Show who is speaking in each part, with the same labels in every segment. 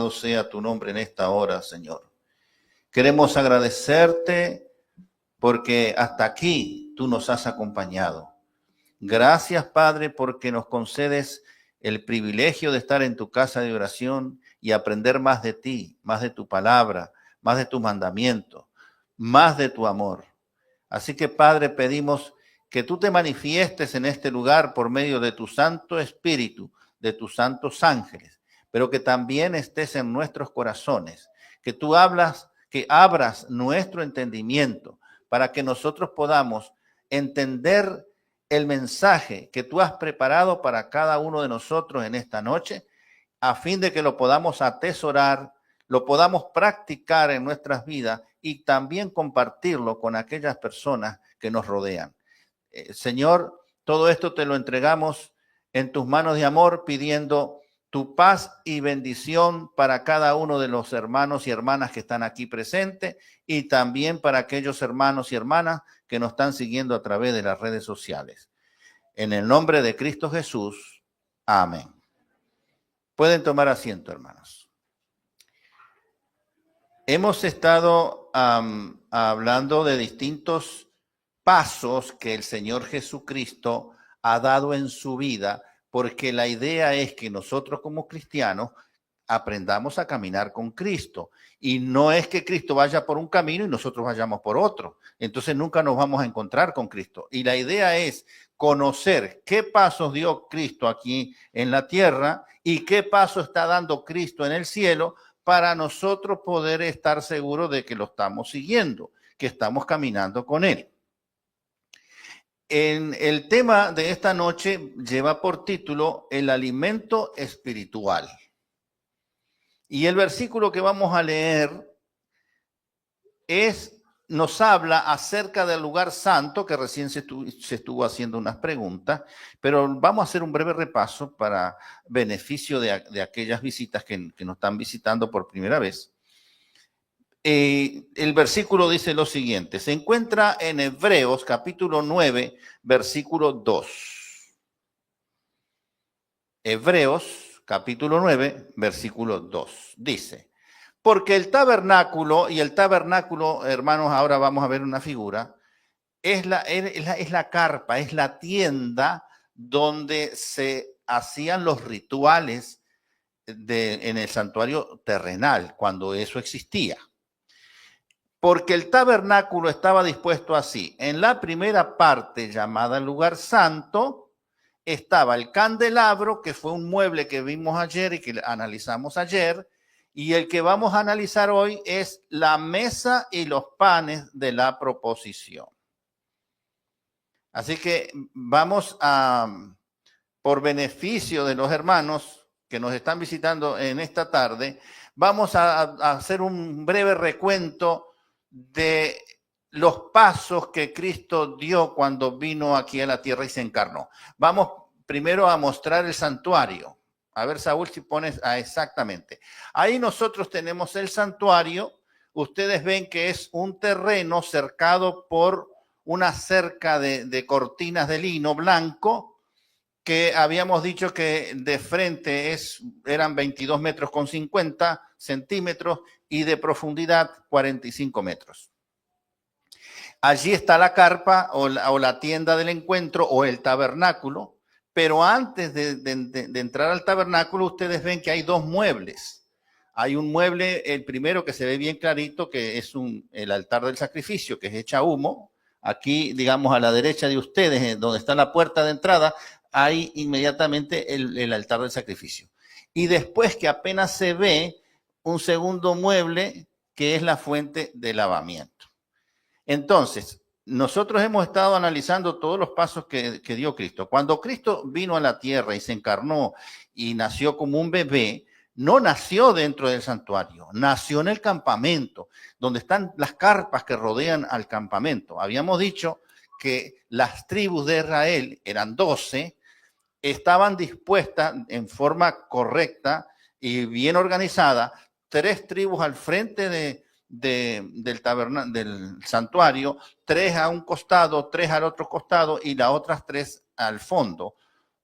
Speaker 1: Sea tu nombre en esta hora, Señor. Queremos agradecerte porque hasta aquí tú nos has acompañado. Gracias, Padre, porque nos concedes el privilegio de estar en tu casa de oración y aprender más de ti, más de tu palabra, más de tu mandamiento, más de tu amor. Así que, Padre, pedimos que tú te manifiestes en este lugar por medio de tu Santo Espíritu, de tus santos ángeles, pero que también estés en nuestros corazones, que tú que abras nuestro entendimiento para que nosotros podamos entender el mensaje que tú has preparado para cada uno de nosotros en esta noche, a fin de que lo podamos atesorar, lo podamos practicar en nuestras vidas y también compartirlo con aquellas personas que nos rodean. Señor, todo esto te lo entregamos en tus manos de amor, pidiendo tu paz y bendición para cada uno de los hermanos y hermanas que están aquí presentes y también para aquellos hermanos y hermanas que nos están siguiendo a través de las redes sociales. En el nombre de Cristo Jesús, amén. Pueden tomar asiento, hermanos. Hemos estado hablando de distintos pasos que el Señor Jesucristo ha dado en su vida, porque la idea es que nosotros como cristianos aprendamos a caminar con Cristo. Y no es que Cristo vaya por un camino y nosotros vayamos por otro. Entonces nunca nos vamos a encontrar con Cristo. Y la idea es conocer qué pasos dio Cristo aquí en la tierra y qué paso está dando Cristo en el cielo para nosotros poder estar seguros de que lo estamos siguiendo, que estamos caminando con Él. En el tema de esta noche lleva por título el alimento espiritual. Y el versículo que vamos a leer nos habla acerca del lugar santo, que recién se estuvo haciendo unas preguntas, pero vamos a hacer un breve repaso para beneficio de aquellas visitas que nos están visitando por primera vez. El versículo dice lo siguiente, se encuentra en Hebreos capítulo 9, versículo 2. Hebreos capítulo 9, versículo 2, dice, porque el tabernáculo, hermanos, ahora vamos a ver una figura, es la carpa, es la tienda donde se hacían los rituales en el santuario terrenal, cuando eso existía. Porque el tabernáculo estaba dispuesto así. En la primera parte, llamada lugar santo, estaba el candelabro, que fue un mueble que vimos ayer y que analizamos ayer, y el que vamos a analizar hoy es la mesa y los panes de la proposición. Así que vamos por beneficio de los hermanos que nos están visitando en esta tarde, vamos a hacer un breve recuento de los pasos que Cristo dio cuando vino aquí a la tierra y se encarnó. Vamos primero a mostrar el santuario. A ver, Saúl, si pones exactamente. Ahí nosotros tenemos el santuario. Ustedes ven que es un terreno cercado por una cerca de cortinas de lino blanco, que habíamos dicho que de frente eran 22 metros con 50 centímetros y de profundidad 45 metros. Allí está la carpa o la tienda del encuentro o el tabernáculo, pero antes de entrar al tabernáculo ustedes ven que hay dos muebles. Hay un mueble, el primero que se ve bien clarito, que es el altar del sacrificio, que es hecha humo. Aquí, digamos, a la derecha de ustedes, donde está la puerta de entrada, hay inmediatamente el altar del sacrificio. Y después que apenas se ve un segundo mueble, que es la fuente de lavamiento. Entonces, nosotros hemos estado analizando todos los pasos que dio Cristo. Cuando Cristo vino a la tierra y se encarnó y nació como un bebé, no nació dentro del santuario, nació en el campamento, donde están las carpas que rodean al campamento. Habíamos dicho que las tribus de Israel, eran 12, estaban dispuestas en forma correcta y bien organizada, 3 tribus al frente del santuario, 3 a un costado, 3 al otro costado y las otras 3 al fondo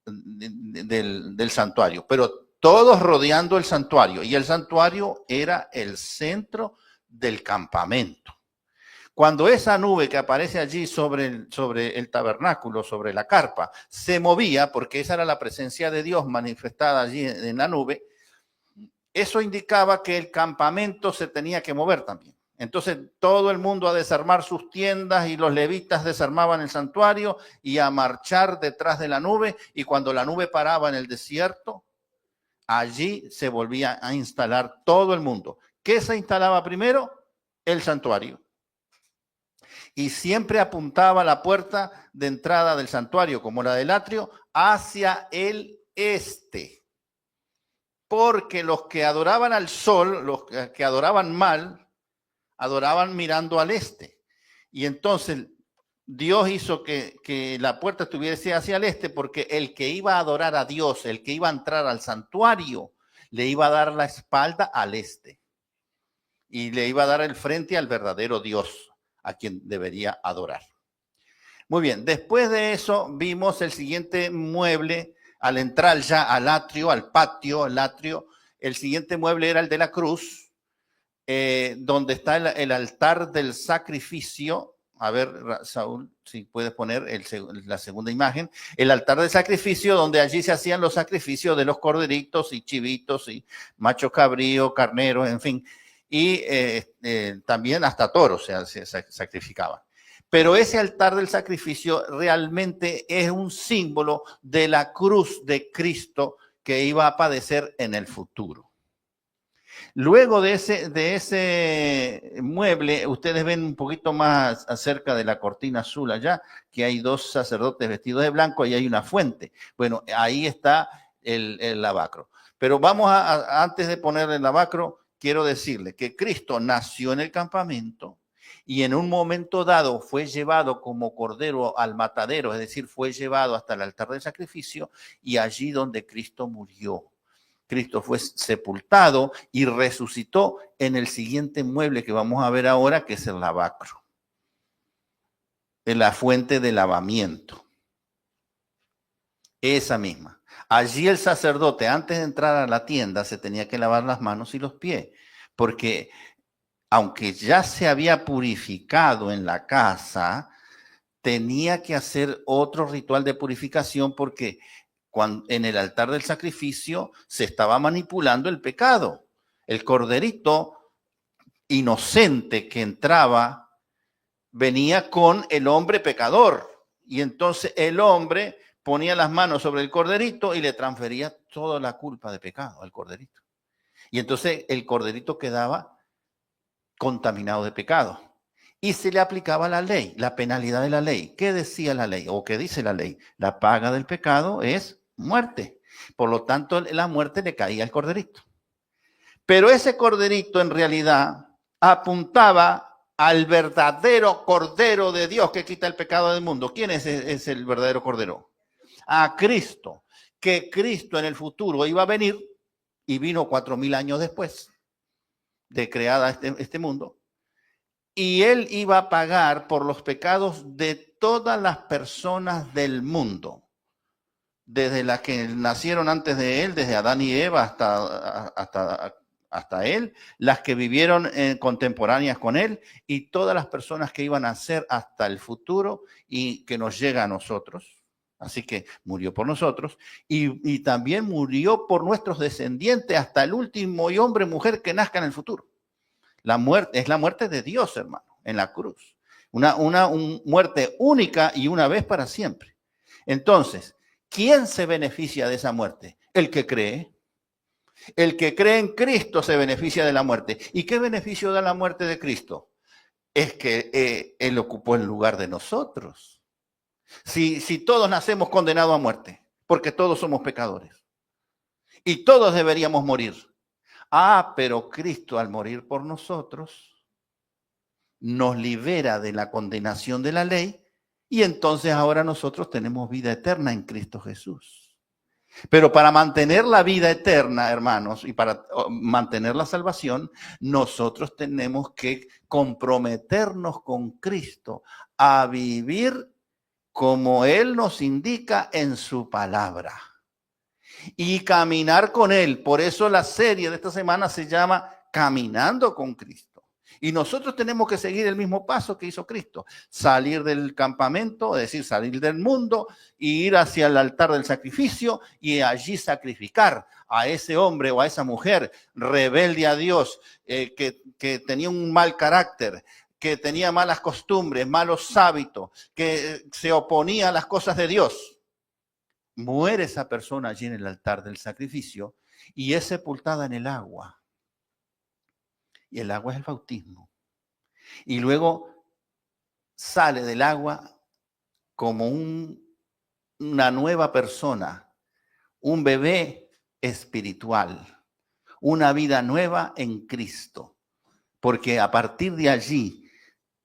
Speaker 1: del santuario. Pero todos rodeando el santuario. Y el santuario era el centro del campamento. Cuando esa nube que aparece allí sobre el tabernáculo, sobre la carpa, se movía, porque esa era la presencia de Dios manifestada allí en la nube, eso indicaba que el campamento se tenía que mover también. Entonces todo el mundo a desarmar sus tiendas y los levitas desarmaban el santuario y a marchar detrás de la nube, y cuando la nube paraba en el desierto, allí se volvía a instalar todo el mundo. ¿Qué se instalaba primero? El santuario. Y siempre apuntaba la puerta de entrada del santuario, como la del atrio, hacia el este. Porque los que adoraban al sol, los que adoraban mal, adoraban mirando al este. Y entonces Dios hizo que la puerta estuviese hacia el este, porque el que iba a adorar a Dios, el que iba a entrar al santuario, le iba a dar la espalda al este. Y le iba a dar el frente al verdadero Dios, a quien debería adorar. Muy bien, después de eso vimos el siguiente mueble al entrar ya al atrio, al patio, al atrio. El siguiente mueble era el de la cruz, donde está el altar del sacrificio. A ver, Saúl, si puedes poner la segunda imagen. El altar del sacrificio, donde allí se hacían los sacrificios de los corderitos y chivitos y macho cabrío, carneros, en fin. Y también hasta toros se sacrificaban. Pero ese altar del sacrificio realmente es un símbolo de la cruz de Cristo que iba a padecer en el futuro. Luego de ese mueble, ustedes ven un poquito más acerca de la cortina azul allá, que hay dos sacerdotes vestidos de blanco y hay una fuente. Bueno, ahí está el lavacro. Pero vamos antes de poner el lavacro, quiero decirle que Cristo nació en el campamento y en un momento dado fue llevado como cordero al matadero, es decir, fue llevado hasta el altar del sacrificio, y allí donde Cristo murió. Cristo fue sepultado y resucitó en el siguiente mueble que vamos a ver ahora, que es el lavacro, en la fuente de lavamiento. Esa misma. Allí el sacerdote, antes de entrar a la tienda, se tenía que lavar las manos y los pies, porque aunque ya se había purificado en la casa, tenía que hacer otro ritual de purificación, porque en el altar del sacrificio se estaba manipulando el pecado. El corderito inocente que entraba venía con el hombre pecador, y entonces el hombre ponía las manos sobre el corderito y le transfería toda la culpa de pecado al corderito. Y entonces el corderito quedaba contaminado de pecado. Y se le aplicaba la ley, la penalidad de la ley. ¿Qué decía la ley o qué dice la ley? La paga del pecado es muerte. Por lo tanto, la muerte le caía al corderito. Pero ese corderito en realidad apuntaba al verdadero Cordero de Dios que quita el pecado del mundo. ¿Quién es el verdadero Cordero? A Cristo. Que Cristo en el futuro iba a venir, y vino 4000 años después de creada este mundo, y él iba a pagar por los pecados de todas las personas del mundo, desde las que nacieron antes de él, desde Adán y Eva hasta él, las que vivieron contemporáneas con él, y todas las personas que iban a ser hasta el futuro y que nos llega a nosotros. Así que murió por nosotros, y también murió por nuestros descendientes hasta el último hombre, mujer que nazca en el futuro. La muerte es la muerte de Dios, hermano, en la cruz. Una muerte única y una vez para siempre. Entonces, ¿quién se beneficia de esa muerte? El que cree. El que cree en Cristo se beneficia de la muerte. ¿Y qué beneficio da la muerte de Cristo? Es que Él ocupó el lugar de nosotros. Si todos nacemos condenados a muerte, porque todos somos pecadores, y todos deberíamos morir. Pero Cristo, al morir por nosotros, nos libera de la condenación de la ley, y entonces ahora nosotros tenemos vida eterna en Cristo Jesús. Pero para mantener la vida eterna, hermanos, y para mantener la salvación, nosotros tenemos que comprometernos con Cristo a vivir como Él nos indica en su palabra. y caminar con Él. Por eso la serie de esta semana se llama Caminando con Cristo. Y nosotros tenemos que seguir el mismo paso que hizo Cristo. Salir del campamento, es decir, salir del mundo e ir hacia el altar del sacrificio y allí sacrificar a ese hombre o a esa mujer rebelde a Dios, que tenía un mal carácter, que tenía malas costumbres, malos hábitos, que se oponía a las cosas de Dios. Muere esa persona allí en el altar del sacrificio y es sepultada en el agua. Y el agua es el bautismo. Y luego sale del agua como una nueva persona, un bebé espiritual, una vida nueva en Cristo. Porque a partir de allí,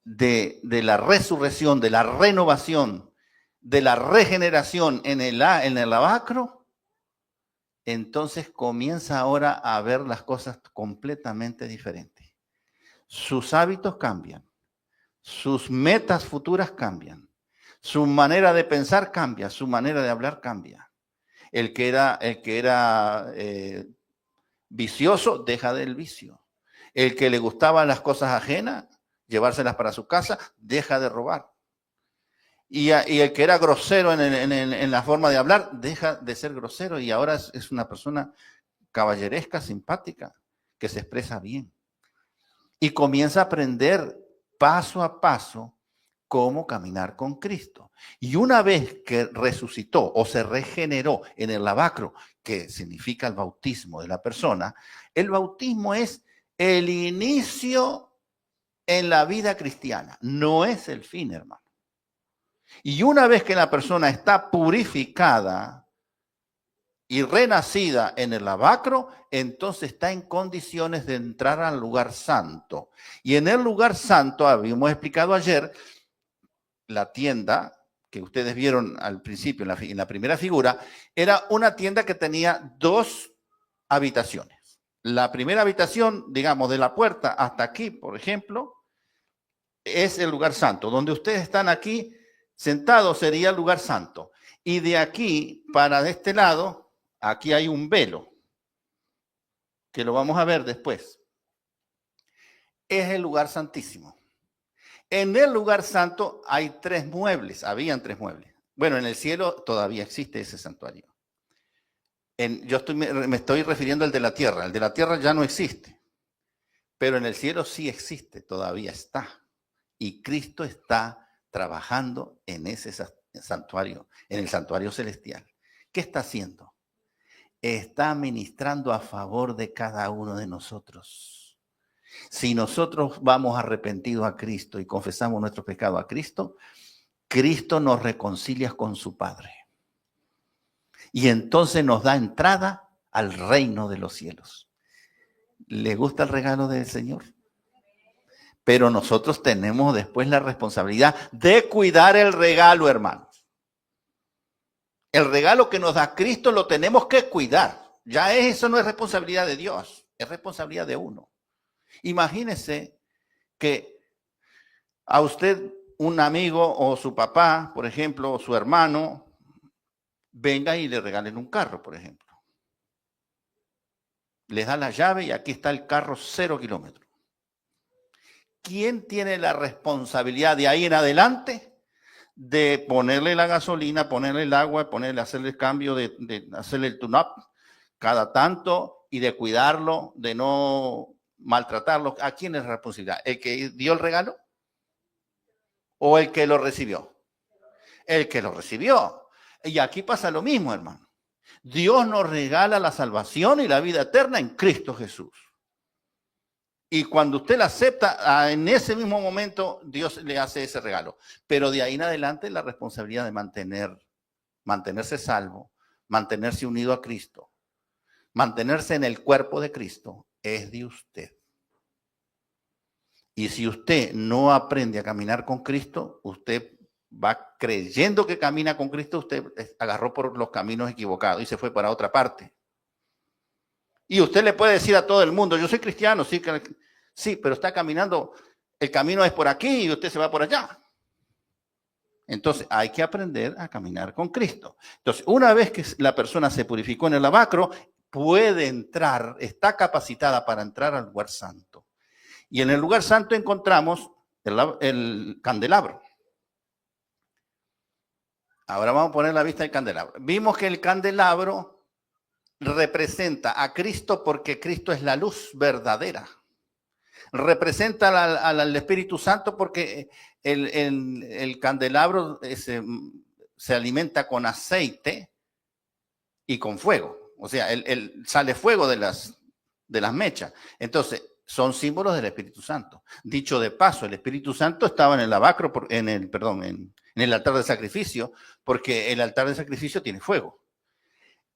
Speaker 1: de la resurrección, de la renovación, de la regeneración en el lavacro, entonces comienza ahora a ver las cosas completamente diferentes. Sus hábitos cambian, sus metas futuras cambian, su manera de pensar cambia, su manera de hablar cambia. El que era vicioso deja del vicio. El que le gustaban las cosas ajenas, llevárselas para su casa, deja de robar. Y el que era grosero en la forma de hablar, deja de ser grosero y ahora es una persona caballeresca, simpática, que se expresa bien. Y comienza a aprender paso a paso cómo caminar con Cristo. Y una vez que resucitó o se regeneró en el lavacro, que significa el bautismo de la persona, el bautismo es el inicio en la vida cristiana, no es el fin, hermano. Y una vez que la persona está purificada y renacida en el lavacro, entonces está en condiciones de entrar al lugar santo. Y en el lugar santo, habíamos explicado ayer, la tienda que ustedes vieron al principio en la primera figura, era una tienda que tenía 2 habitaciones. La primera habitación, digamos, de la puerta hasta aquí, por ejemplo, es el lugar santo. Donde ustedes están aquí sentados sería el lugar santo. Y de aquí para este lado, aquí hay un velo, que lo vamos a ver después. Es el lugar santísimo. En el lugar santo hay 3 muebles, habían 3 muebles. Bueno, en el cielo todavía existe ese santuario. Me estoy refiriendo al de la tierra. El de la tierra ya no existe, pero en el cielo sí existe, todavía está. Y Cristo está trabajando en ese santuario, en el santuario celestial. ¿Qué está haciendo? Está ministrando a favor de cada uno de nosotros. Si nosotros vamos arrepentidos a Cristo y confesamos nuestro pecado a Cristo, Cristo nos reconcilia con su Padre. Y entonces nos da entrada al reino de los cielos. ¿Le gusta el regalo del Señor? Pero nosotros tenemos después la responsabilidad de cuidar el regalo, hermanos. El regalo que nos da Cristo lo tenemos que cuidar. Ya eso no es responsabilidad de Dios, es responsabilidad de uno. Imagínese que a usted un amigo o su papá, por ejemplo, o su hermano, venga y le regalen un carro, por ejemplo. Les da la llave y aquí está el carro 0 kilómetros. ¿Quién tiene la responsabilidad de ahí en adelante de ponerle la gasolina, ponerle el agua, hacerle el cambio, de hacerle el tune-up cada tanto y de cuidarlo, de no maltratarlo? ¿A quién es la responsabilidad? ¿El que dio el regalo o el que lo recibió? El que lo recibió. Y aquí pasa lo mismo, hermano. Dios nos regala la salvación y la vida eterna en Cristo Jesús. Y cuando usted la acepta, en ese mismo momento Dios le hace ese regalo. Pero de ahí en adelante la responsabilidad de mantenerse salvo, mantenerse unido a Cristo, mantenerse en el cuerpo de Cristo, es de usted. Y si usted no aprende a caminar con Cristo, usted va creyendo que camina con Cristo, usted agarró por los caminos equivocados y se fue para otra parte. Y usted le puede decir a todo el mundo, yo soy cristiano, sí, pero está caminando, el camino es por aquí y usted se va por allá. Entonces, hay que aprender a caminar con Cristo. Entonces, una vez que la persona se purificó en el lavacro, puede entrar, está capacitada para entrar al lugar santo. Y en el lugar santo encontramos el candelabro. Ahora vamos a poner la vista del candelabro. Vimos que el candelabro representa a Cristo porque Cristo es la luz verdadera. Representa al Espíritu Santo porque el candelabro se alimenta con aceite y con fuego. O sea, sale fuego de las mechas. Entonces, son símbolos del Espíritu Santo. Dicho de paso, el Espíritu Santo estaba en el lavacro, en el altar de sacrificio, porque el altar de sacrificio tiene fuego.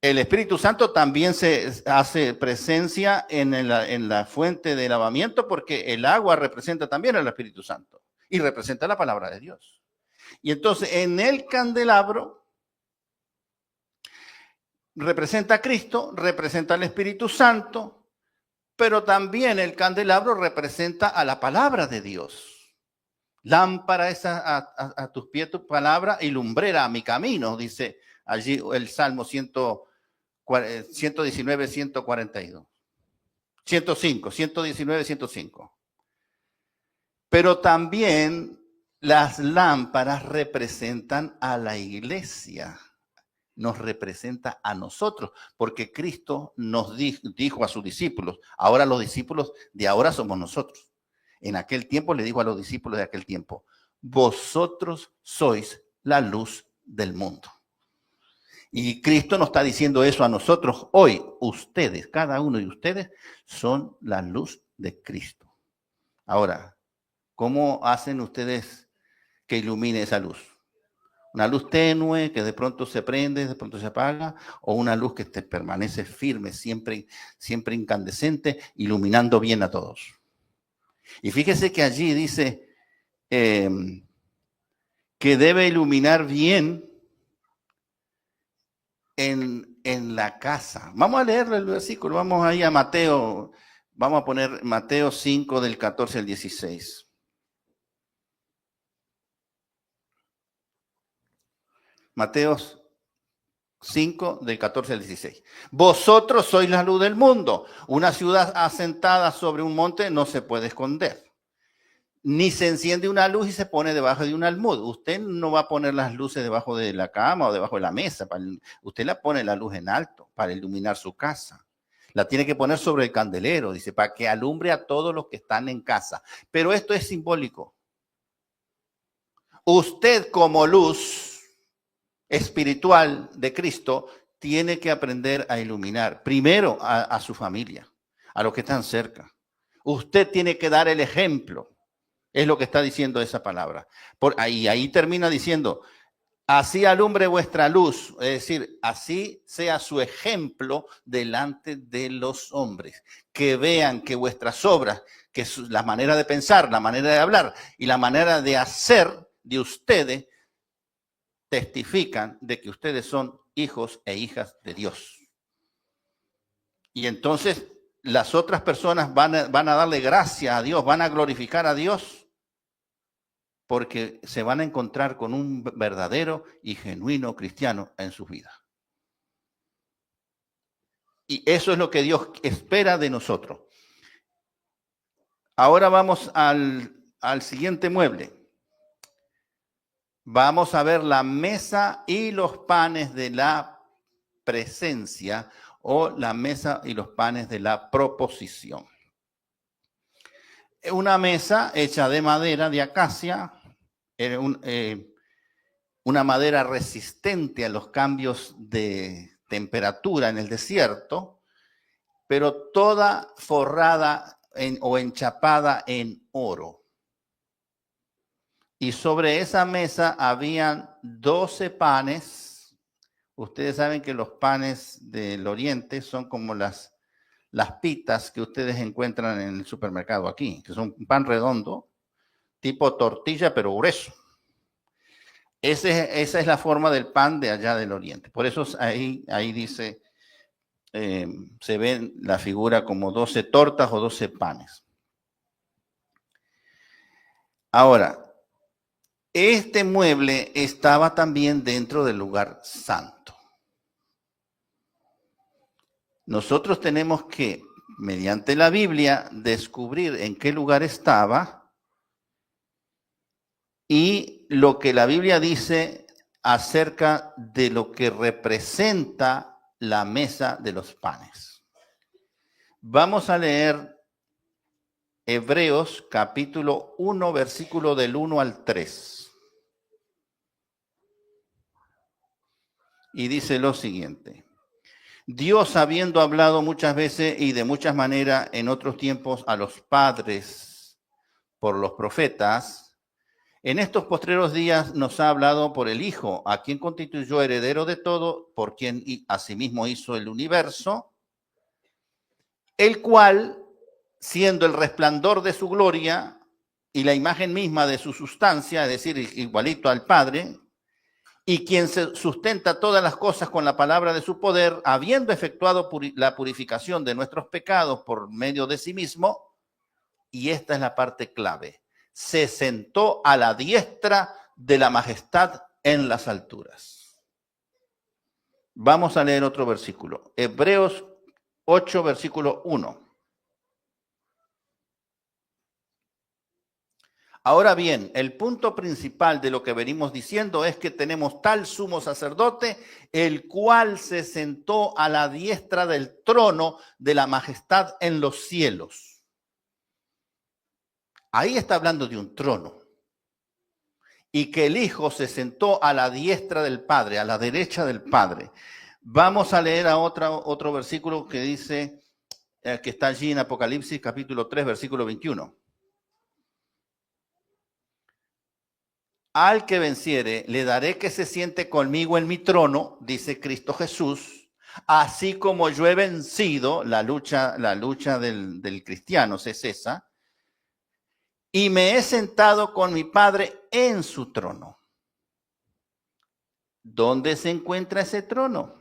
Speaker 1: El Espíritu Santo también se hace presencia en la fuente de lavamiento, porque el agua representa también al Espíritu Santo y representa la palabra de Dios. Y entonces en el candelabro representa a Cristo, representa al Espíritu Santo, pero también el candelabro representa a la palabra de Dios. Lámpara es a tus pies tu palabra y lumbrera a mi camino, dice allí el Salmo 119, 142. 105, 119, 105. Pero también las lámparas representan a la iglesia, nos representa a nosotros, porque Cristo nos dijo a sus discípulos, ahora los discípulos de ahora somos nosotros. En aquel tiempo le dijo a los discípulos de aquel tiempo, vosotros sois la luz del mundo. Y Cristo nos está diciendo eso a nosotros hoy. Ustedes, cada uno de ustedes, son la luz de Cristo. Ahora, ¿cómo hacen ustedes que ilumine esa luz? ¿Una luz tenue que de pronto se prende, de pronto se apaga? ¿O una luz que permanece firme, siempre incandescente, iluminando bien a todos? Y fíjese que allí dice que debe iluminar bien en la casa. Vamos a leerle el versículo, vamos ahí a Mateo, vamos a poner Mateo 5 del 14 al 16. Mateo 5 del 14 al 16. Vosotros sois la luz del mundo. Una ciudad asentada sobre un monte no se puede esconder. Ni se enciende una luz y se pone debajo de un almud. Usted no va a poner las luces debajo de la cama o debajo de la mesa. Usted la pone la luz en alto para iluminar su casa. La tiene que poner sobre el candelero, dice, para que alumbre a todos los que están en casa. Pero esto es simbólico. Usted como luz espiritual de Cristo tiene que aprender a iluminar primero a su familia, a los que están cerca. Usted tiene que dar el ejemplo. Es lo que está diciendo esa palabra. Ahí termina diciendo, así alumbre vuestra luz, es decir, así sea su ejemplo delante de los hombres, que vean que vuestras obras, que la manera de pensar, la manera de hablar y la manera de hacer de ustedes testifican de que ustedes son hijos e hijas de Dios. Y entonces las otras personas van a darle gracias a Dios, van a glorificar a Dios, porque se van a encontrar con un verdadero y genuino cristiano en sus vidas. Y eso es lo que Dios espera de nosotros. Ahora vamos al siguiente mueble. Vamos a ver la mesa y los panes de la presencia o la mesa y los panes de la proposición. Una mesa hecha de madera de acacia, una madera resistente a los cambios de temperatura en el desierto, pero toda forrada o enchapada en oro. Y sobre esa mesa habían 12 panes. Ustedes saben que los panes del oriente son como las pitas que ustedes encuentran en el supermercado aquí, que son un pan redondo, tipo tortilla, pero grueso. Esa es la forma del pan de allá del oriente. Por eso ahí dice, se ve la figura como 12 tortas o 12 panes. Ahora, Este mueble estaba también dentro del lugar santo. Nosotros tenemos que, mediante la Biblia, descubrir en qué lugar estaba y lo que la Biblia dice acerca de lo que representa la mesa de los panes. Vamos a leer Hebreos capítulo 1, versículo del 1 al 3. Y dice lo siguiente: Dios, habiendo hablado muchas veces y de muchas maneras en otros tiempos a los padres por los profetas, en estos postreros días nos ha hablado por el Hijo, a quien constituyó heredero de todo, por quien asimismo hizo el universo, el cual, siendo el resplandor de su gloria y la imagen misma de su sustancia, es decir, igualito al Padre, y quien se sustenta todas las cosas con la palabra de su poder, habiendo efectuado la purificación de nuestros pecados por medio de sí mismo, y esta es la parte clave, se sentó a la diestra de la majestad en las alturas. Vamos a leer otro versículo. Hebreos 8, versículo 1. Ahora bien, el punto principal de lo que venimos diciendo es que tenemos tal sumo sacerdote, el cual se sentó a la diestra del trono de la majestad en los cielos. Ahí está hablando de un trono. Y que el Hijo se sentó a la diestra del Padre, a la derecha del Padre. Vamos a leer a otro versículo que dice, que está allí en Apocalipsis capítulo 3, versículo 21. Al que venciere, le daré que se siente conmigo en mi trono, dice Cristo Jesús, así como yo he vencido. La lucha del cristiano es esa, y me he sentado con mi Padre en su trono. ¿Dónde se encuentra ese trono?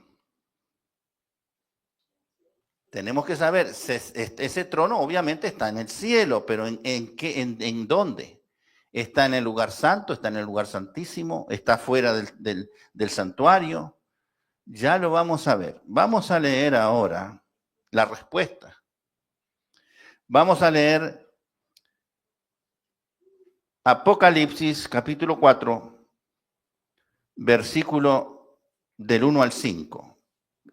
Speaker 1: Tenemos que saber, ese trono obviamente está en el cielo, pero ¿en dónde? ¿Está en el lugar santo? ¿Está en el lugar santísimo? ¿Está fuera del santuario? Ya lo vamos a ver. Vamos a leer ahora la respuesta. Vamos a leer Apocalipsis capítulo 4, versículo del 1 al 5.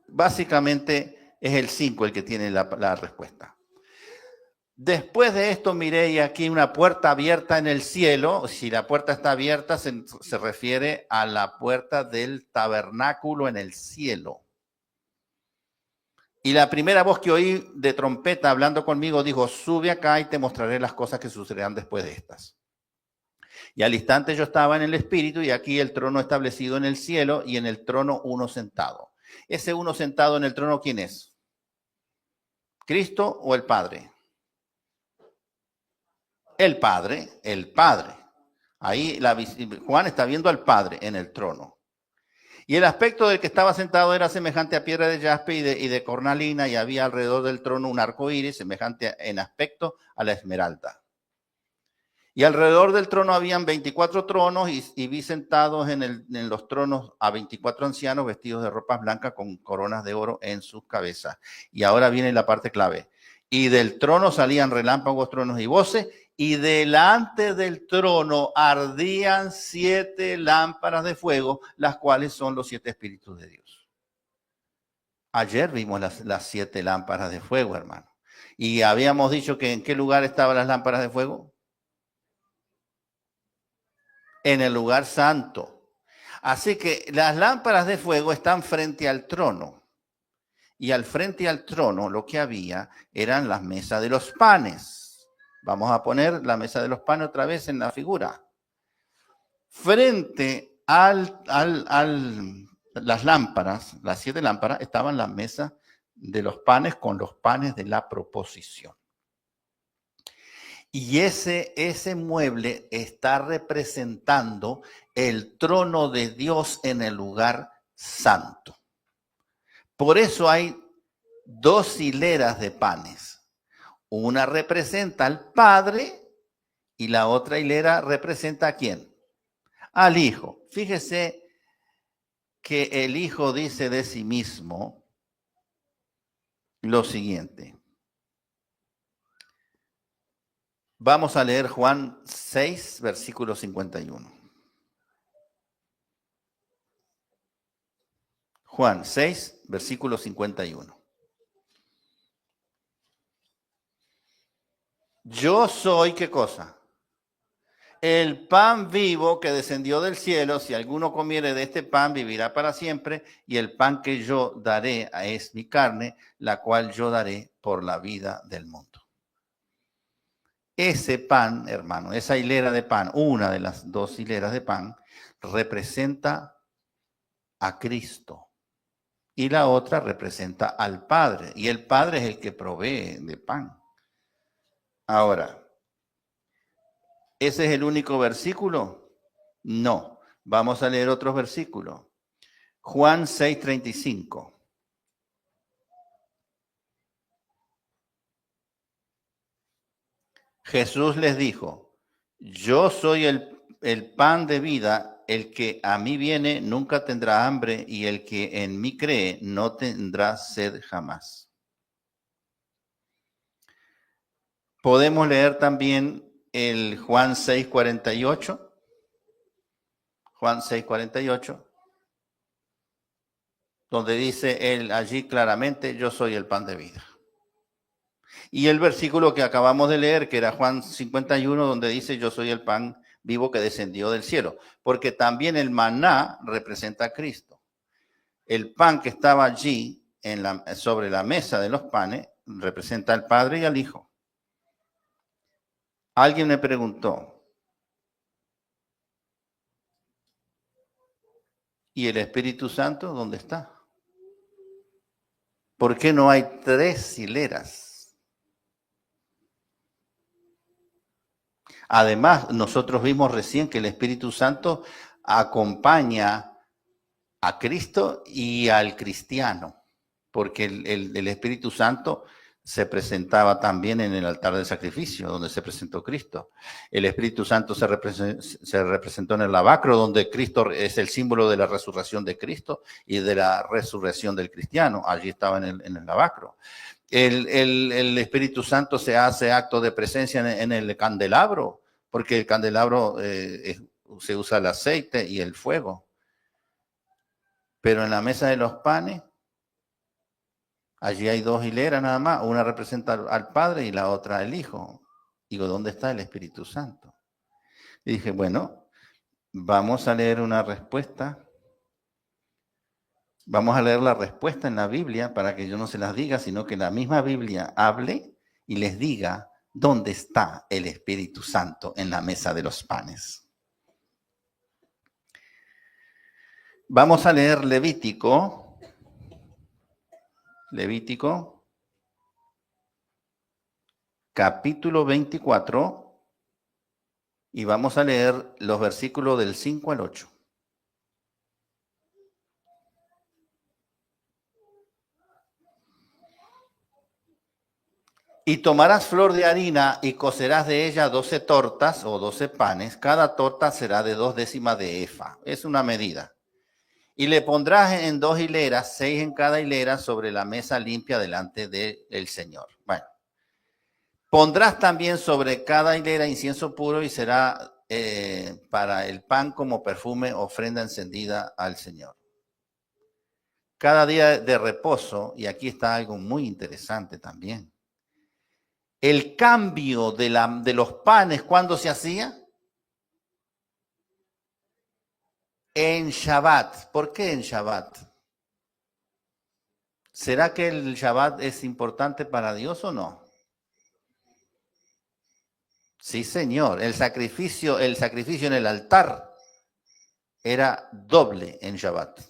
Speaker 1: Básicamente es el 5 el que tiene la respuesta. Después de esto miré y aquí una puerta abierta en el cielo. Si la puerta está abierta, se refiere a la puerta del tabernáculo en el cielo. Y la primera voz que oí de trompeta hablando conmigo dijo: sube acá y te mostraré las cosas que sucederán después de estas. Y al instante yo estaba en el espíritu, y aquí el trono establecido en el cielo, y en el trono uno sentado. Ese uno sentado en el trono, ¿quién es? ¿Cristo o el Padre? El Padre, el Padre. Ahí Juan está viendo al Padre en el trono. Y el aspecto del que estaba sentado era semejante a piedra de jaspe y de cornalina, y había alrededor del trono un arco iris semejante en aspecto a la esmeralda. Y alrededor del trono habían 24 tronos, y vi sentados en los tronos a 24 ancianos vestidos de ropas blancas con coronas de oro en sus cabezas. Y ahora viene la parte clave. Y del trono salían relámpagos, truenos y voces, y delante del trono ardían 7 lámparas de fuego, las cuales son los 7 espíritus de Dios. Ayer vimos las 7 lámparas de fuego, hermano. Y habíamos dicho que ¿en qué lugar estaban las lámparas de fuego? En el lugar santo. Así que las lámparas de fuego están frente al trono. Y al frente al trono lo que había eran las mesas de los panes. Vamos a poner la mesa de los panes otra vez en la figura. Frente las lámparas, las 7 lámparas, estaban las mesas de los panes con los panes de la proposición. Y ese mueble está representando el trono de Dios en el lugar santo. Por eso hay 2 hileras de panes. Una representa al Padre y la otra hilera representa ¿a quién? al Hijo. Fíjese que el Hijo dice de sí mismo lo siguiente. Vamos a leer Juan 6, versículo 51. Juan 6, versículo 51. Yo soy, ¿qué cosa? El pan vivo que descendió del cielo. Si alguno comiere de este pan, vivirá para siempre. Y el pan que yo daré es mi carne, la cual yo daré por la vida del mundo. Ese pan, hermano, esa hilera de pan, una de las dos hileras de pan, representa a Cristo. Y la otra representa al Padre. Y el Padre es el que provee de pan. Ahora, ¿ese es el único versículo? No. Vamos a leer otros versículos. Juan 6:35. Jesús les dijo, yo soy el pan de vida, el que a mí viene nunca tendrá hambre y el que en mí cree no tendrá sed jamás. Podemos leer también el Juan 6:48. Juan 6:48, donde dice él allí claramente, yo soy el pan de vida. Y el versículo que acabamos de leer, que era Juan 51, donde dice, yo soy el pan vivo que descendió del cielo. Porque también el maná representa a Cristo. El pan que estaba allí sobre la mesa de los panes representa al Padre y al Hijo. Alguien me preguntó, ¿y el Espíritu Santo dónde está? ¿Por qué no hay 3 hileras? Además, nosotros vimos recién que el Espíritu Santo acompaña a Cristo y al cristiano, porque el Espíritu Santo se presentaba también en el altar del sacrificio, donde se presentó Cristo. El Espíritu Santo se representó en el lavacro, donde Cristo es el símbolo de la resurrección de Cristo y de la resurrección del cristiano. Allí estaba en el lavacro. El Espíritu Santo se hace acto de presencia en el candelabro, porque el candelabro se usa el aceite y el fuego. Pero en la mesa de los panes, allí hay 2 hileras nada más. Una representa al Padre y la otra al Hijo. Digo, ¿dónde está el Espíritu Santo? Y dije, bueno, vamos a leer una respuesta. Vamos a leer la respuesta en la Biblia para que yo no se las diga, sino que la misma Biblia hable y les diga dónde está el Espíritu Santo en la mesa de los panes. Vamos a leer Levítico, capítulo 24, y vamos a leer los versículos del 5 al 8. Y tomarás flor de harina y cocerás de ella 12 tortas o 12 panes. Cada torta será de 2 décimas de efa. Es una medida. Y le pondrás en 2 hileras, 6 en cada hilera, sobre la mesa limpia delante del Señor. Bueno. Pondrás también sobre cada hilera incienso puro y será para el pan como perfume, ofrenda encendida al Señor. Cada día de reposo, y aquí está algo muy interesante también. El cambio de los panes, ¿cuándo se hacía? En Shabbat. ¿Por qué en Shabbat? ¿Será que el Shabbat es importante para Dios o no? Sí, señor. El sacrificio en el altar era doble en Shabbat.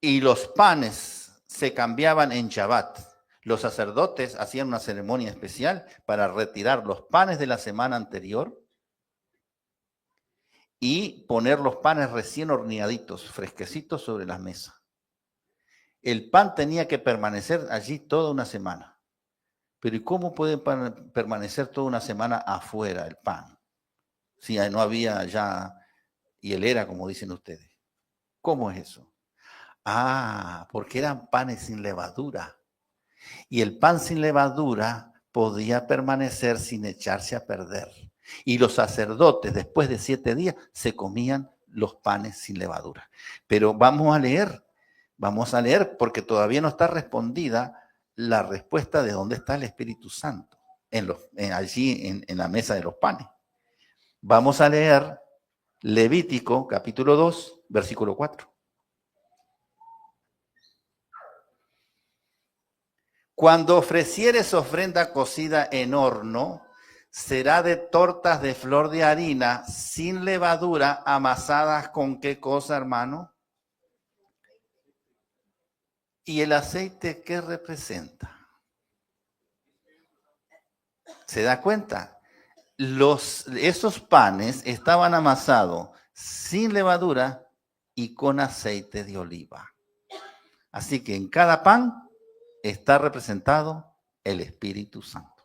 Speaker 1: Y los panes se cambiaban en Shabbat. Los sacerdotes hacían una ceremonia especial para retirar los panes de la semana anterior y poner los panes recién horneaditos, fresquecitos sobre la mesa. El pan tenía que permanecer allí toda una semana. Pero ¿y cómo puede permanecer toda una semana afuera el pan? si no había ya hielera, como dicen ustedes? ¿Cómo es eso? Ah, porque eran panes sin levadura. Y el pan sin levadura podía permanecer sin echarse a perder. Y los sacerdotes, después de 7 días, se comían los panes sin levadura. Pero vamos a leer, porque todavía no está respondida la respuesta de dónde está el Espíritu Santo, allí en la mesa de los panes. Vamos a leer Levítico, capítulo 2, versículo 4. Cuando ofrecieres ofrenda cocida en horno, será de tortas de flor de harina sin levadura, amasadas con qué cosa, hermano. ¿Y el aceite qué representa? ¿Se da cuenta? Esos panes estaban amasados sin levadura y con aceite de oliva. Así que en cada pan está representado el Espíritu Santo.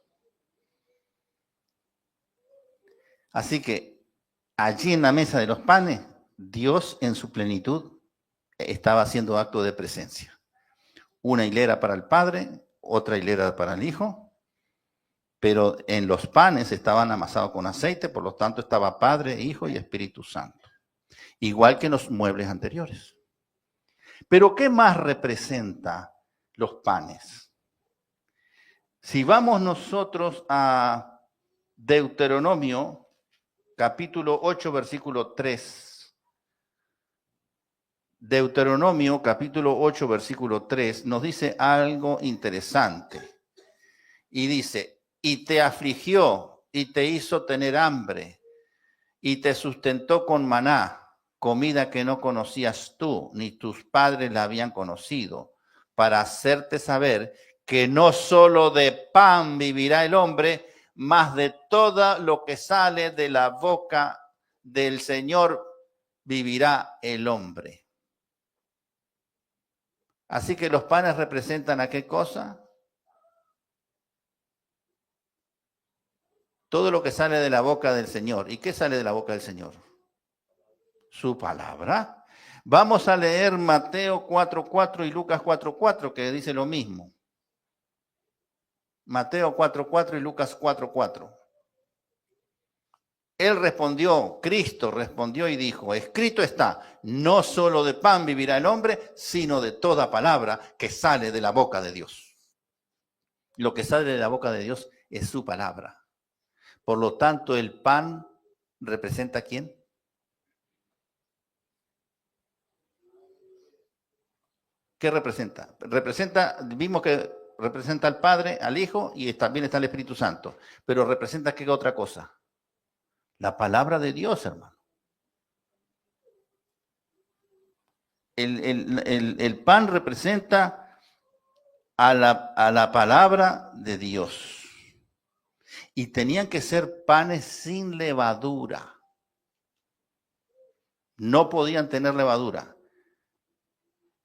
Speaker 1: Así que allí en la mesa de los panes, Dios en su plenitud estaba haciendo acto de presencia. Una hilera para el Padre, otra hilera para el Hijo, pero en los panes estaban amasados con aceite, por lo tanto estaba Padre, Hijo y Espíritu Santo. Igual que en los muebles anteriores. Pero ¿qué más representa los panes? Si vamos nosotros a Deuteronomio, capítulo 8, versículo 3. Deuteronomio, capítulo 8, versículo 3, nos dice algo interesante. Y dice, y te afligió y te hizo tener hambre y te sustentó con maná, comida que no conocías tú, ni tus padres la habían conocido, para hacerte saber que no solo de pan vivirá el hombre, mas de todo lo que sale de la boca del Señor vivirá el hombre. Así que los panes representan ¿a qué cosa? Todo lo que sale de la boca del Señor. ¿Y qué sale de la boca del Señor? Su palabra. Vamos a leer Mateo 4:4 y Lucas 4:4, que dice lo mismo. Mateo 4:4 y Lucas 4:4. Él respondió, Cristo respondió y dijo, escrito está, no solo de pan vivirá el hombre, sino de toda palabra que sale de la boca de Dios. Lo que sale de la boca de Dios es su palabra. Por lo tanto, el pan representa ¿a quién? ¿Qué representa? Vimos que representa al Padre, al Hijo y también está el Espíritu Santo. Pero representa ¿qué otra cosa? La palabra de Dios, hermano. El pan representa a la palabra de Dios. Y tenían que ser panes sin levadura. No podían tener levadura.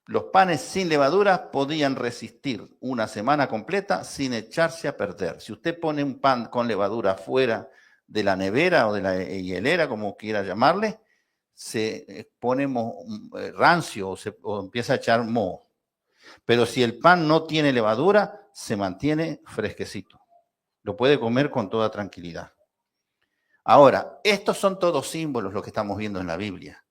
Speaker 1: Los panes sin levadura podían resistir una semana completa sin echarse a perder. Si usted pone un pan con levadura fuera de la nevera o de la hielera, como quiera llamarle, se pone rancio o empieza a echar moho. Pero si el pan no tiene levadura, se mantiene fresquecito. Lo puede comer con toda tranquilidad. Ahora, estos son todos símbolos lo que estamos viendo en la Biblia.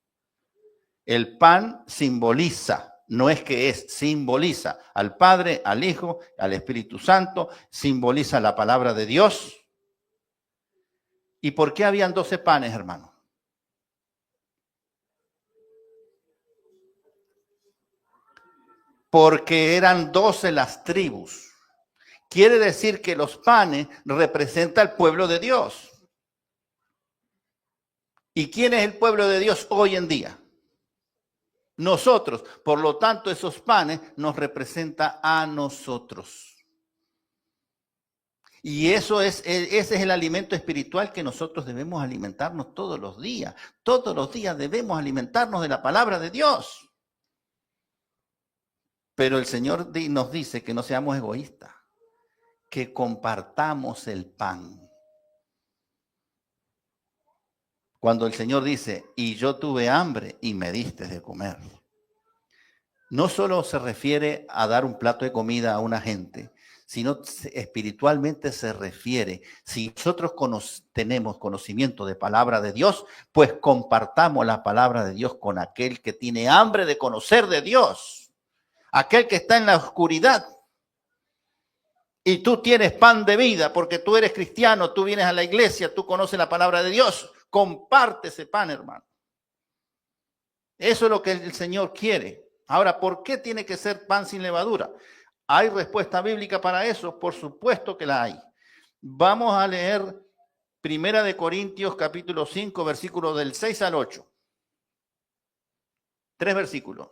Speaker 1: El pan simboliza, no es que es, simboliza al Padre, al Hijo, al Espíritu Santo, simboliza la palabra de Dios. ¿Y por qué habían 12 panes, hermano? Porque eran 12 las tribus. Quiere decir que los panes representan al pueblo de Dios. ¿Y quién es el pueblo de Dios hoy en día? Nosotros. Por lo tanto, esos panes nos representan a nosotros. Y ese es el alimento espiritual que nosotros debemos alimentarnos todos los días. Todos los días debemos alimentarnos de la palabra de Dios. Pero el Señor nos dice que no seamos egoístas, que compartamos el pan. Cuando el Señor dice, y yo tuve hambre y me diste de comer. No solo se refiere a dar un plato de comida a una gente, sino espiritualmente se refiere, si nosotros tenemos conocimiento de palabra de Dios, pues compartamos la palabra de Dios con aquel que tiene hambre de conocer de Dios, aquel que está en la oscuridad. Y tú tienes pan de vida porque tú eres cristiano, tú vienes a la iglesia, tú conoces la palabra de Dios. Comparte ese pan, hermano. Eso es lo que el Señor quiere. Ahora, ¿por qué tiene que ser pan sin levadura? ¿Hay respuesta bíblica para eso? Por supuesto que la hay. Vamos a leer 1 Corintios capítulo 5, versículos del 6 al 8. 3 versículos.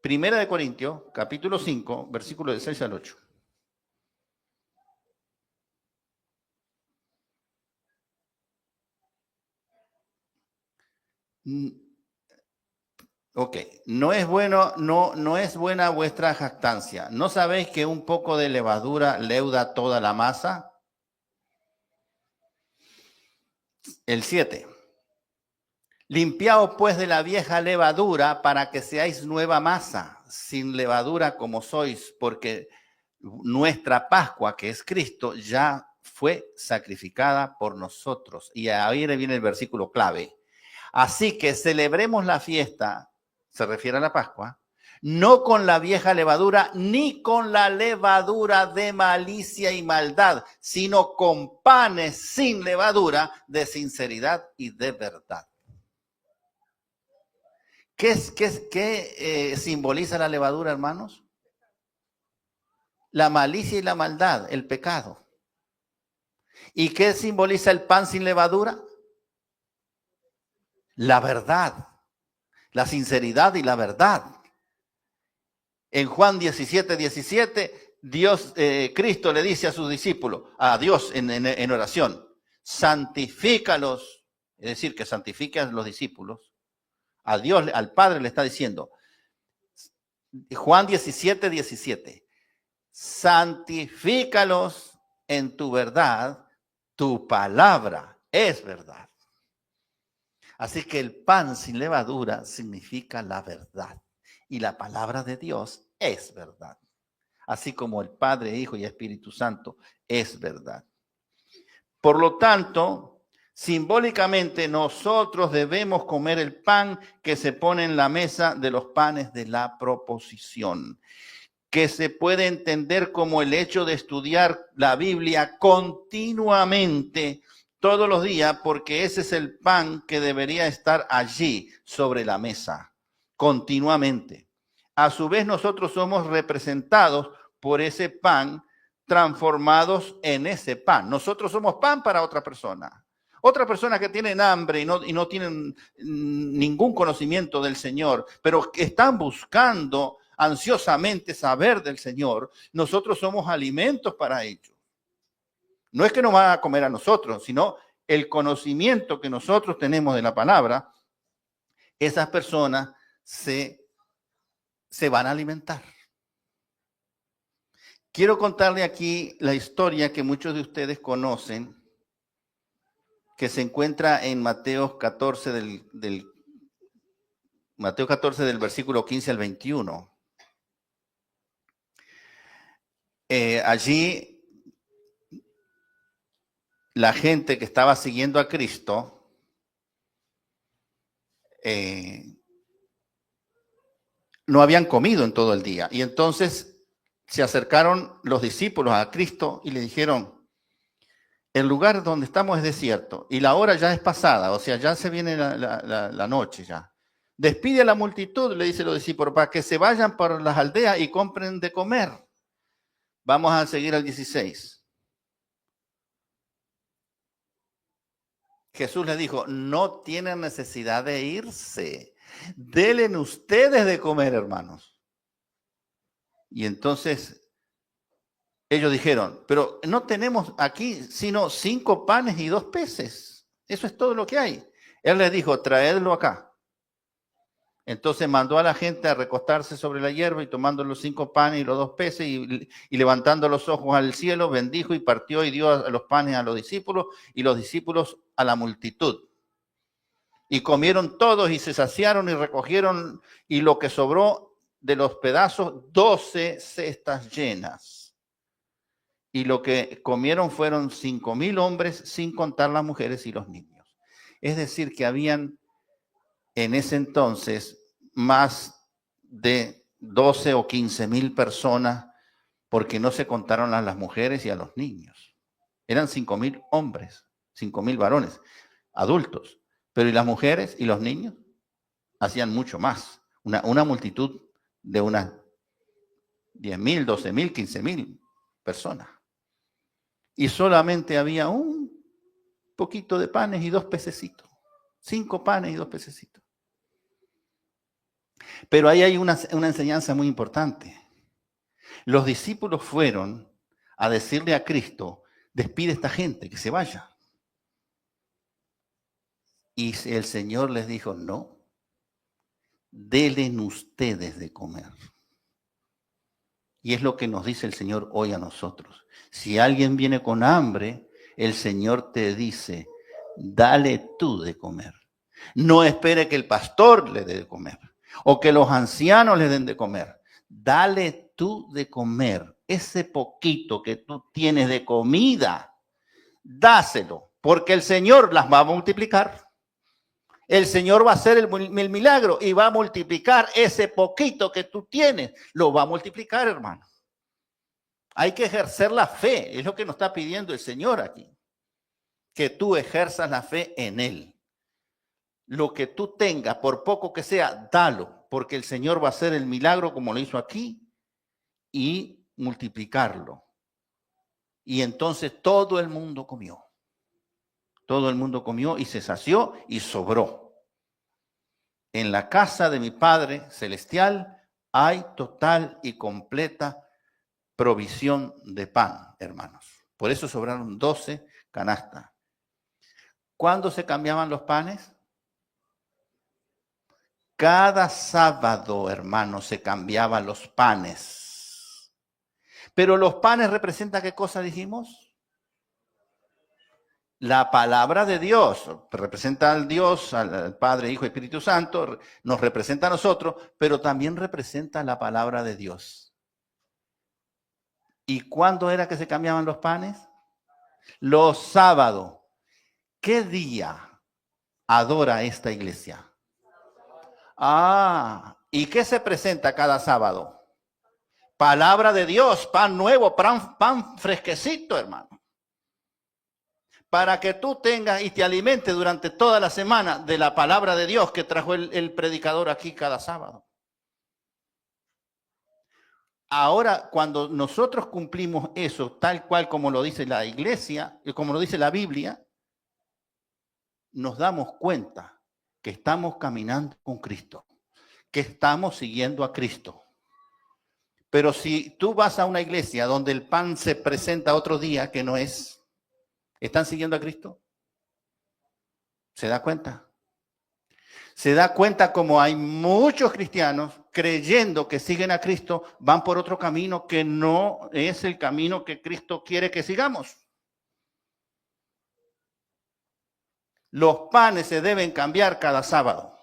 Speaker 1: 1 Corintios capítulo 5, versículos del 6 al 8. Ok, no es bueno, no es buena vuestra jactancia. ¿No sabéis que un poco de levadura leuda toda la masa? El 7. Limpiaos pues de la vieja levadura para que seáis nueva masa, sin levadura como sois, porque nuestra Pascua, que es Cristo, ya fue sacrificada por nosotros. Y ahí viene el versículo clave. Así que celebremos la fiesta, se refiere a la Pascua, no con la vieja levadura, ni con la levadura de malicia y maldad, sino con panes sin levadura de sinceridad y de verdad. ¿Qué simboliza la levadura, hermanos? La malicia y la maldad, el pecado. ¿Y qué simboliza el pan sin levadura? La verdad, la sinceridad y la verdad. En Juan 17, Cristo le dice a sus discípulos, a Dios en oración, santifícalos, es decir, que santifique a los discípulos. A Dios, al Padre le está diciendo, Juan 17, santifícalos en tu verdad, tu palabra es verdad. Así que el pan sin levadura significa la verdad. Y la palabra de Dios es verdad. Así como el Padre, Hijo y Espíritu Santo es verdad. Por lo tanto, simbólicamente nosotros debemos comer el pan que se pone en la mesa de los panes de la proposición, que se puede entender como el hecho de estudiar la Biblia continuamente todos los días, porque ese es el pan que debería estar allí sobre la mesa, continuamente. A su vez, nosotros somos representados por ese pan, transformados en ese pan. Nosotros somos pan para otra persona. Otra persona que tienen hambre y no tienen ningún conocimiento del Señor, pero que están buscando ansiosamente saber del Señor, nosotros somos alimentos para ellos. No es que nos van a comer a nosotros, sino el conocimiento que nosotros tenemos de la palabra, esas personas se van a alimentar. Quiero contarle aquí la historia que muchos de ustedes conocen, que se encuentra en Mateo 14 Mateo 14 del versículo 15 al 21. Allí la gente que estaba siguiendo a Cristo no habían comido en todo el día. Y entonces se acercaron los discípulos a Cristo y le dijeron, el lugar donde estamos es desierto y la hora ya es pasada, o sea, ya se viene la noche ya. Despide a la multitud, le dice los discípulos, para que se vayan por las aldeas y compren de comer. Vamos a seguir al 16. Jesús les dijo, no tienen necesidad de irse. Denle ustedes de comer, hermanos. Y entonces ellos dijeron, pero no tenemos aquí sino 5 panes y 2 peces. Eso es todo lo que hay. Él les dijo, traedlo acá. Entonces mandó a la gente a recostarse sobre la hierba y tomando los 5 panes y los 2 peces y levantando los ojos al cielo, bendijo y partió y dio los panes a los discípulos y los discípulos a la multitud. Y comieron todos y se saciaron y recogieron y lo que sobró de los pedazos, 12 cestas llenas. Y lo que comieron fueron 5,000 hombres, sin contar las mujeres y los niños. Es decir, que habían en ese entonces más de 12 o 15,000 personas, porque no se contaron a las mujeres y a los niños. Eran 5,000 hombres, 5,000 varones, adultos. Pero ¿y las mujeres y los niños? Hacían mucho más. Una multitud de unas 10,000, 12,000, 15,000 personas. Y solamente había un poquito de panes y 2 pececitos. 5 panes y 2 pececitos. Pero ahí hay una enseñanza muy importante. Los discípulos fueron a decirle a Cristo, despide a esta gente, que se vaya. Y el Señor les dijo, no, denle ustedes de comer. Y es lo que nos dice el Señor hoy a nosotros. Si alguien viene con hambre, el Señor te dice, dale tú de comer. No espere que el pastor le dé de comer o que los ancianos le den de comer. Dale tú de comer. Ese poquito que tú tienes de comida, dáselo, porque el Señor las va a multiplicar. El Señor va a hacer el milagro y va a multiplicar ese poquito que tú tienes. Lo va a multiplicar, hermano. Hay que ejercer la fe. Es lo que nos está pidiendo el Señor aquí. Que tú ejerzas la fe en Él. Lo que tú tengas, por poco que sea, dalo. Porque el Señor va a hacer el milagro como lo hizo aquí y multiplicarlo. Y entonces todo el mundo comió. Todo el mundo comió y se sació y sobró. En la casa de mi Padre Celestial hay total y completa provisión de pan, hermanos. Por eso sobraron 12 canastas. ¿Cuándo se cambiaban los panes? Cada sábado, hermanos, se cambiaban los panes. Pero los panes representan ¿qué cosa dijimos? La palabra de Dios representa al Dios, al Padre, Hijo y Espíritu Santo, nos representa a nosotros, pero también representa la palabra de Dios. ¿Y cuándo era que se cambiaban los panes? Los sábados. ¿Qué día adora esta iglesia? ¿Y qué se presenta cada sábado? Palabra de Dios, pan nuevo, pan fresquecito, hermano. Para que tú tengas y te alimentes durante toda la semana de la palabra de Dios que trajo el predicador aquí cada sábado. Ahora, cuando nosotros cumplimos eso, tal cual como lo dice la iglesia, como lo dice la Biblia, nos damos cuenta que estamos caminando con Cristo, que estamos siguiendo a Cristo. Pero si tú vas a una iglesia donde el pan se presenta otro día que no es, ¿están siguiendo a Cristo? ¿Se da cuenta? Se da cuenta como hay muchos cristianos creyendo que siguen a Cristo, van por otro camino que no es el camino que Cristo quiere que sigamos. Los panes se deben cambiar cada sábado.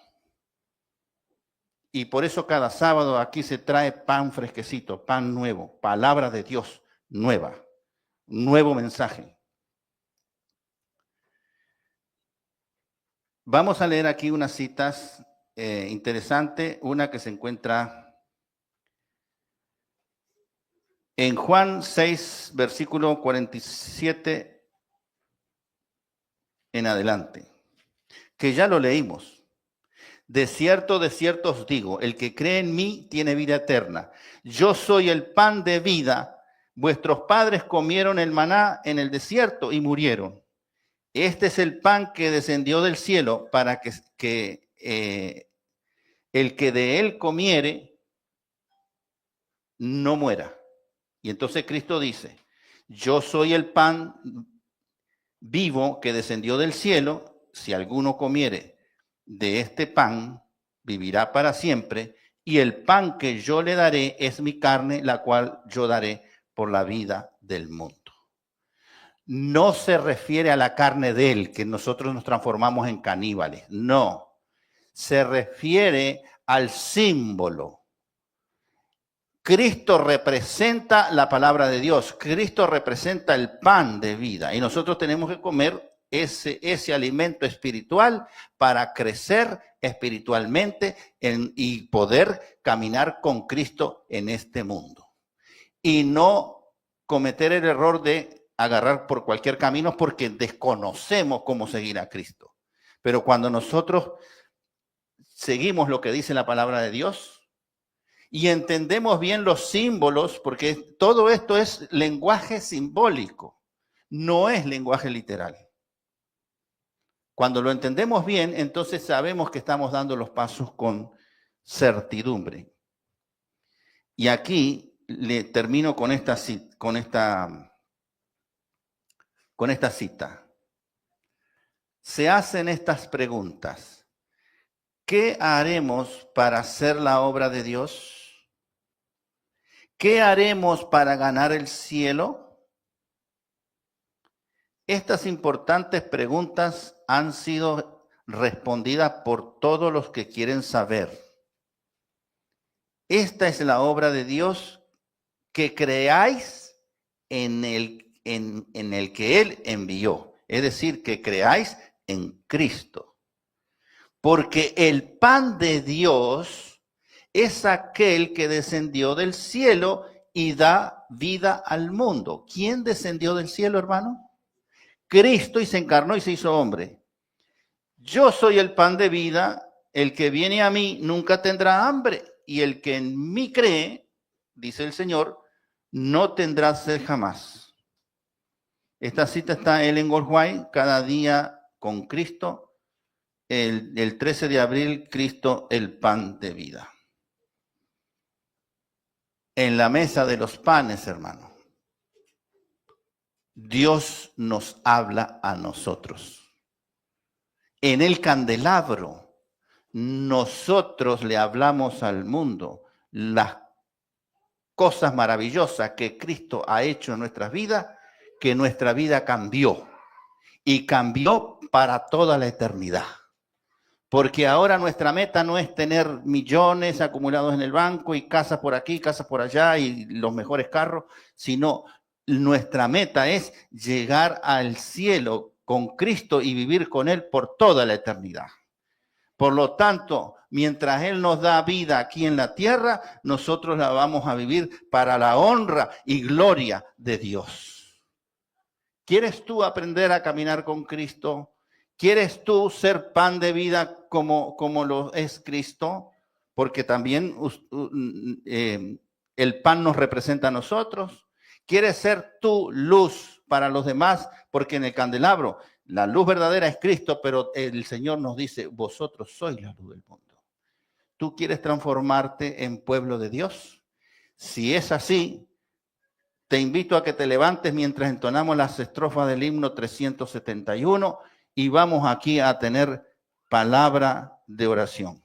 Speaker 1: Y por eso cada sábado aquí se trae pan fresquecito, pan nuevo, palabra de Dios nueva, nuevo mensaje. Vamos a leer aquí unas citas interesantes, una que se encuentra en Juan 6, versículo 47 en adelante, que ya lo leímos. De cierto os digo, el que cree en mí tiene vida eterna. Yo soy el pan de vida. Vuestros padres comieron el maná en el desierto y murieron. Este es el pan que descendió del cielo para que el que de él comiere no muera. Y entonces Cristo dice, yo soy el pan vivo que descendió del cielo. Si alguno comiere de este pan, vivirá para siempre, y el pan que yo le daré es mi carne, la cual yo daré por la vida del mundo. No se refiere a la carne de él, que nosotros nos transformamos en caníbales. No, se refiere al símbolo. Cristo representa la palabra de Dios. Cristo representa el pan de vida. Y nosotros tenemos que comer ese alimento espiritual para crecer espiritualmente y poder caminar con Cristo en este mundo. Y no cometer el error de agarrar por cualquier camino porque desconocemos cómo seguir a Cristo. Pero cuando nosotros seguimos lo que dice la palabra de Dios y entendemos bien los símbolos, porque todo esto es lenguaje simbólico, no es lenguaje literal. Cuando lo entendemos bien, entonces sabemos que estamos dando los pasos con certidumbre. Y aquí le termino con esta cita. Se hacen estas preguntas. ¿Qué haremos para hacer la obra de Dios? ¿Qué haremos para ganar el cielo? Estas importantes preguntas han sido respondidas por todos los que quieren saber. Esta es la obra de Dios, que creáis en el que Él envió. Es decir, que creáis en Cristo. Porque el pan de Dios es aquel que descendió del cielo y da vida al mundo. ¿Quién descendió del cielo, hermano? Cristo, y se encarnó y se hizo hombre. Yo soy el pan de vida, el que viene a mí nunca tendrá hambre, y el que en mí cree, dice el Señor, no tendrá sed jamás. Esta cita está en Ellen White, Cada día con Cristo, el 13 de abril, Cristo, el pan de vida. En la mesa de los panes, hermano, Dios nos habla a nosotros. En el candelabro, nosotros le hablamos al mundo las cosas maravillosas que Cristo ha hecho en nuestras vidas, que nuestra vida cambió. Y cambió para toda la eternidad. Porque ahora nuestra meta no es tener millones acumulados en el banco y casas por aquí, casas por allá y los mejores carros, sino nuestra meta es llegar al cielo con Cristo y vivir con Él por toda la eternidad. Por lo tanto, mientras Él nos da vida aquí en la tierra, nosotros la vamos a vivir para la honra y gloria de Dios. ¿Quieres tú aprender a caminar con Cristo? ¿Quieres tú ser pan de vida como lo es Cristo? Porque también el pan nos representa a nosotros. ¿Quieres ser tú luz para los demás? Porque en el candelabro la luz verdadera es Cristo, pero el Señor nos dice, vosotros sois la luz del mundo. ¿Tú quieres transformarte en pueblo de Dios? Si es así, te invito a que te levantes mientras entonamos las estrofas del himno 371 y vamos aquí a tener palabra de oración.